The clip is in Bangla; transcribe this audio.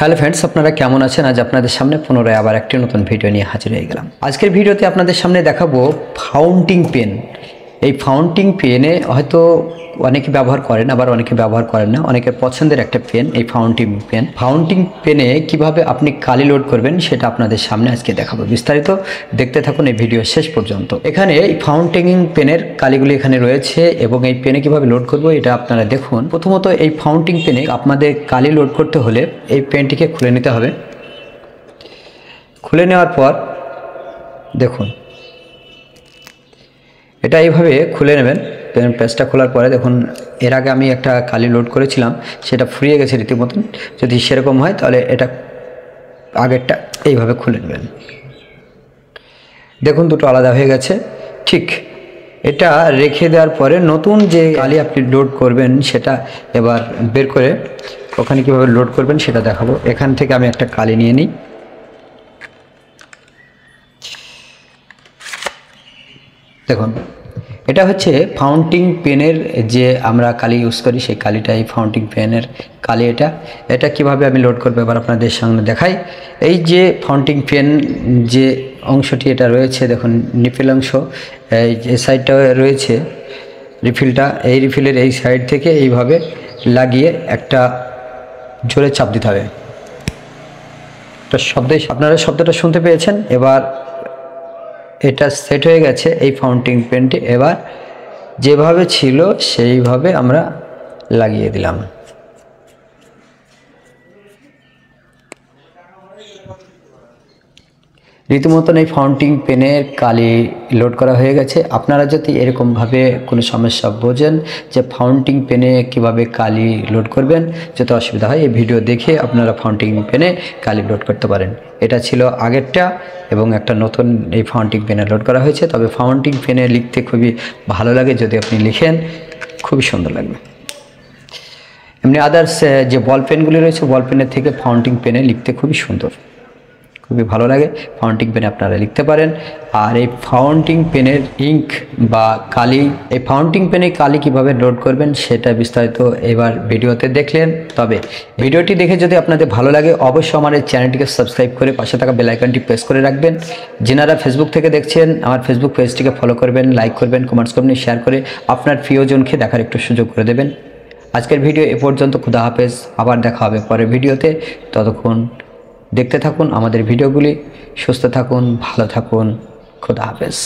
হ্যালো ফ্রেন্ডস, আপনারা কেমন আছেন? আজ আপনাদের সামনে পুনরায় আবার একটি নতুন ভিডিও নিয়ে হাজির হয়ে গেলাম। আজকের ভিডিওতে আপনাদের সামনে দেখাবো ফাউন্টিং পেন। এই ফাউন্টিং পেনে হয়তো অনেকে ব্যবহার করেন, আবার অনেকে ব্যবহার করেন না। অনেকের পছন্দের একটা পেন এই ফাউন্টিং পেন। ফাউন্টিং পেনে কিভাবে আপনি কালি লোড করবেন সেটা আপনাদের সামনে আজকে দেখাবো। বিস্তারিত দেখতে থাকুন এই ভিডিও শেষ পর্যন্ত। এখানে এই ফাউন্টিং পেনের কালিগুলি এখানে রয়েছে এবং এই পেনে কিভাবে লোড করব এটা আপনারা দেখুন। প্রথমত এই ফাউন্টিং পেনে আপনাদের কালি লোড করতে হলে এই পেনটিকে খুলে নিতে হবে। খুলে নেওয়ার পর দেখুন, এটা এইভাবে খুলে নেবেন। পেন পেজটা খোলার পরে দেখুন, এর আগে আমি একটা কালি লোড করেছিলাম, সেটা ফুরিয়ে গেছে রীতিমতন। যদি সেরকম হয় তাহলে এটা আগেরটা এইভাবে খুলে নেবেন। দেখুন দুটো আলাদা হয়ে গেছে। ঠিক এটা রেখে দেওয়ার পরে নতুন যে কালি আপনি লোড করবেন সেটা এবার বের করে ওখানে কীভাবে লোড করবেন সেটা দেখাবো। এখান থেকে আমি একটা কালি নিয়ে নিই। দেখুন, এটা হচ্ছে ফাউন্টিং পেনের যে আমরা কালি ইউজ করি, সেই কালিটা এই ফাউন্টিং পেনের কালি। এটা কিভাবে আমি লোড করবো এবার আপনাদের সামনে দেখাই। এই যে ফাউন্টিং পেন যে অংশটি এটা রয়েছে, দেখুন নিপিল অংশ, এই যে সাইডটা রয়েছে রিফিলটা, এই রিফিলের এই সাইড থেকে এইভাবে লাগিয়ে একটা জোরে চাপ দিতে হবে। একটা শব্দে আপনারা শব্দটা শুনতে পেয়েছেন। এবার এটা সেট হয়ে গেছে এই ফাউন্টিং পেনটি। এবার যেভাবে ছিল সেইভাবে আমরা লাগিয়ে দিলাম। রীতিমতন এই ফাউন্টিং পেনের কালি লোড করা হয়ে গেছে। আপনারা যদি এরকমভাবে কোনো সমস্যা বোঝেন যে ফাউন্টিং পেনে কিভাবে কালি লোড করবেন, যদি অসুবিধা হয় এই ভিডিও দেখে আপনারা ফাউন্টিং পেনে কালি লোড করতে পারেন। এটা ছিল আগেরটা এবং একটা নতুন এই ফাউন্টিং পেনে লোড করা হয়েছে। তবে ফাউন্টিং পেনে লিখতে খুবই ভালো লাগে, যদি আপনি লিখেন খুবই সুন্দর লাগবে। এমনি আদার্স যে বল পেনগুলি রয়েছে, বল পেনের থেকে ফাউন্টিং পেনে লিখতে খুবই সুন্দর, খুবই ভালো লাগে। ফাউন্টিং পেনে আপনারা লিখতে পারেন। আর এই ফাউন্টিং পেনের ইঙ্ক বা কালি, এই ফাউন্টিং পেনে কালি কিভাবে লোড করবেন সেটা বিস্তারিত এবার ভিডিওতে দেখলেন। তবে ভিডিওটি দেখে যদি আপনাদের ভালো লাগে অবশ্যই আমার এই চ্যানেলটিকে সাবস্ক্রাইব করে পাশে থাকা বেল আইকনটি প্রেস করে রাখবেন। যিনারা ফেসবুক থেকে দেখছেন আমার ফেসবুক পেজটিকে ফলো করবেন, লাইক করবেন, কমেন্টস করবেন, শেয়ার করে আপনার প্রিয়জনকে দেখার একটু সুযোগ করে দেবেন। আজকের ভিডিও এ পর্যন্ত। খুদা হাফেজ। আবার দেখা হবে পরের ভিডিওতে। ততক্ষণ দেখতে থাকুন আমাদের ভিডিওগুলি। সুস্থ থাকুন, ভালো থাকুন। খুদা হাফেজ।